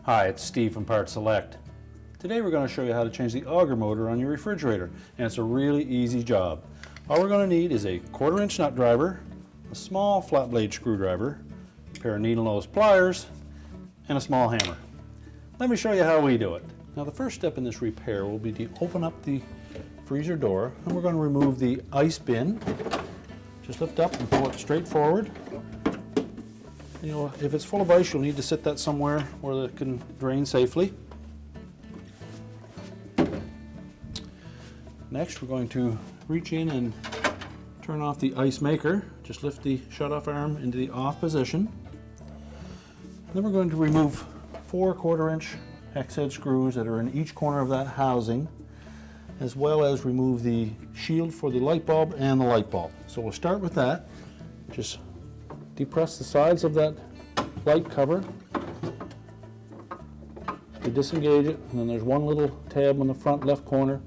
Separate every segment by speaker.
Speaker 1: Hi, it's Steve from PartSelect. Today we're going to show you how to change the auger motor on your refrigerator, and it's a really easy job. All we're going to need is a 1/4-inch nut driver, a small flat blade screwdriver, a pair of needle nose pliers, and a small hammer. Let me show you how we do it. Now the first step in this repair will be to open up the freezer door, and we're going to remove the ice bin. Just lift up and pull it straight forward. If it's full of ice, you'll need to sit that somewhere where it can drain safely. Next, we're going to reach in and turn off the ice maker. Just lift the shut-off arm into the off position. Then we're going to remove 4 1/4-inch hex head screws that are in each corner of that housing, as well as remove the shield for the light bulb and the light bulb. So we'll start with that. Just depress the sides of that light cover. You disengage it, and then there's one little tab on the front left corner.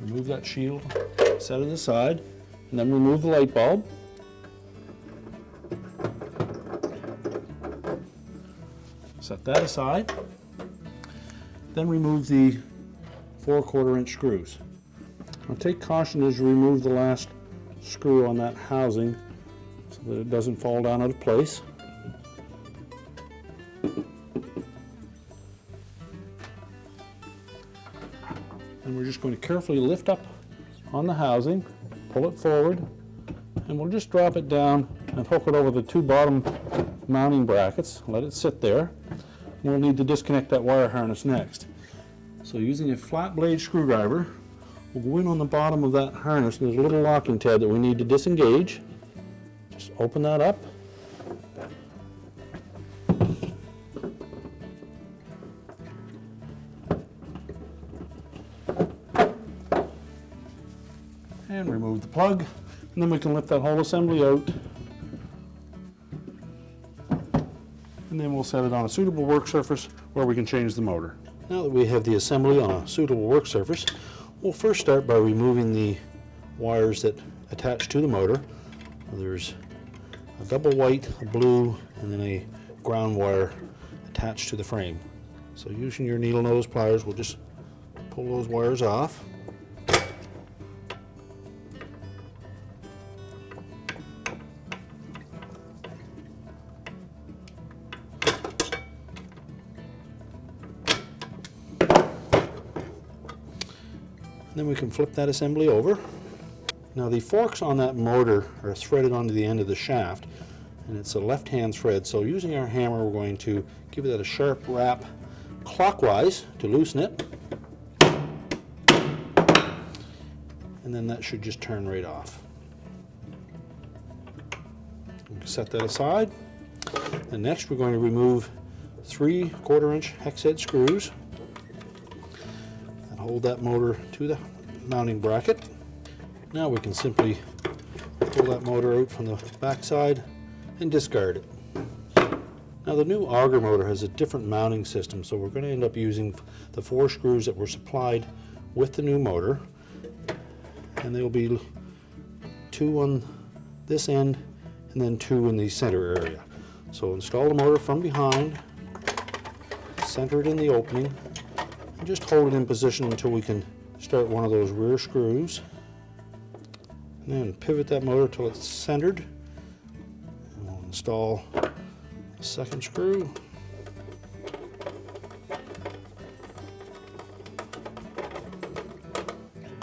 Speaker 1: Remove that shield, set it aside, and then remove the light bulb. Set that aside. Then remove the 4 1/4-inch screws. Now take caution as you remove the last screw on that housing so that it doesn't fall down out of place. And we're just going to carefully lift up on the housing, pull it forward, and we'll just drop it down and hook it over the 2 bottom mounting brackets. Let it sit there. We'll need to disconnect that wire harness next. So using a flat blade screwdriver, we'll go in on the bottom of that harness. There's a little locking tab that we need to disengage. Just open that up. And remove the plug. And then we can lift that whole assembly out. And then we'll set it on a suitable work surface where we can change the motor. Now that we have the assembly on a suitable work surface, we'll first start by removing the wires that attach to the motor. There's a double white, a blue, and then a ground wire attached to the frame. So using your needle nose pliers, we'll just pull those wires off. Then we can flip that assembly over. Now the forks on that motor are threaded onto the end of the shaft, and it's a left-hand thread, so using our hammer we're going to give it a sharp rap clockwise to loosen it, and then that should just turn right off. We can set that aside, and next we're going to remove 3 1/4-inch hex head screws and hold that motor to the mounting bracket. Now we can simply pull that motor out from the back side and discard it. Now the new auger motor has a different mounting system, so we're going to end up using the 4 screws that were supplied with the new motor, and there will be 2 on this end and then 2 in the center area. So install the motor from behind, center it in the opening, and just hold it in position until we can start one of those rear screws. And then pivot that motor till it's centered. And we'll install the second screw.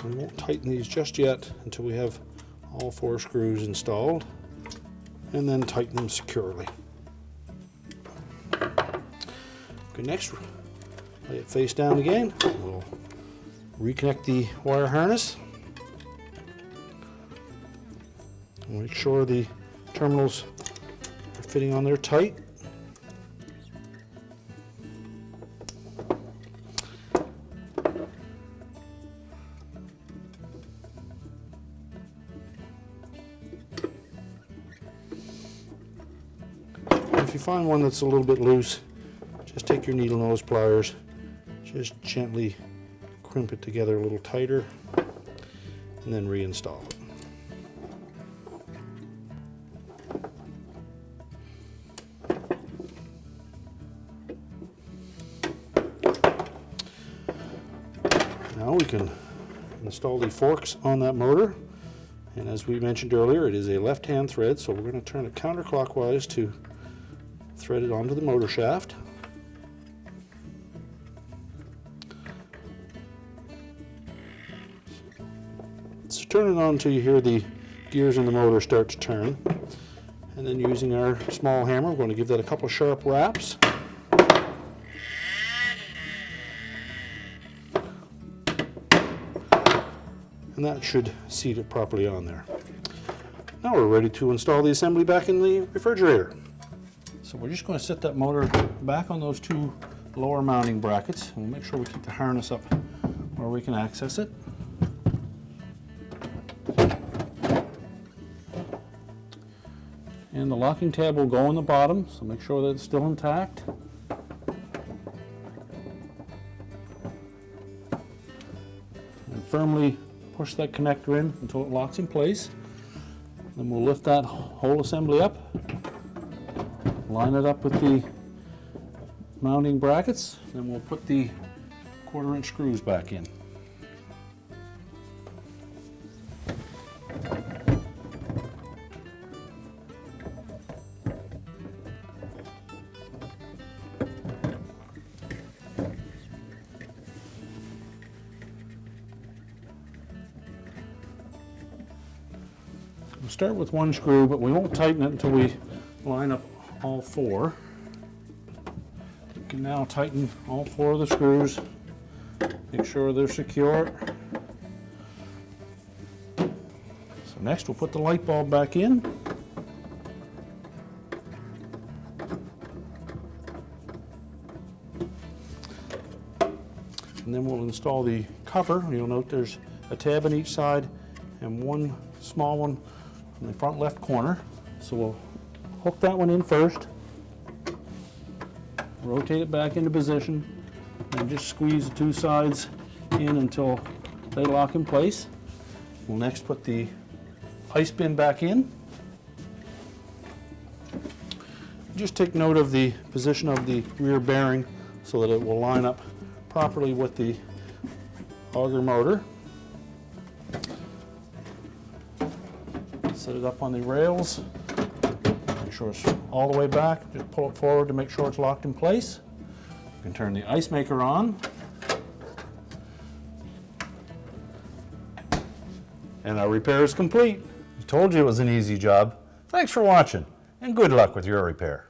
Speaker 1: We won't tighten these just yet until we have all 4 screws installed, and then tighten them securely. Okay, next, lay it face down again. We'll reconnect the wire harness. Make sure the terminals are fitting on there tight. If you find one that's a little bit loose, just take your needle nose pliers, just gently crimp it together a little tighter, and then reinstall it. Now we can install the forks on that motor. And as we mentioned earlier, it is a left-hand thread, so we're going to turn it counterclockwise to thread it onto the motor shaft. So turn it on until you hear the gears in the motor start to turn. And then using our small hammer, we're going to give that a couple sharp raps. And that should seat it properly on there. Now we're ready to install the assembly back in the refrigerator. So we're just going to set that motor back on those two lower mounting brackets. We'll make sure we keep the harness up where we can access it. And the locking tab will go on the bottom, so make sure that it's still intact. And firmly push that connector in until it locks in place. Then we'll lift that whole assembly up, line it up with the mounting brackets, then we'll put the 1/4" screws back in. We'll start with one screw, but we won't tighten it until we line up all four. You can now tighten all four of the screws, make sure they're secure. So next we'll put the light bulb back in. And then we'll install the cover. You'll note there's a tab on each side and one small one in the front left corner. So we'll hook that one in first, rotate it back into position, and just squeeze the two sides in until they lock in place. We'll next put the ice bin back in. Just take note of the position of the rear bearing so that it will line up properly with the auger motor. Set it up on the rails, make sure it's all the way back, just pull it forward to make sure it's locked in place. You can turn the ice maker on. And our repair is complete. I told you it was an easy job. Thanks for watching, and good luck with your repair.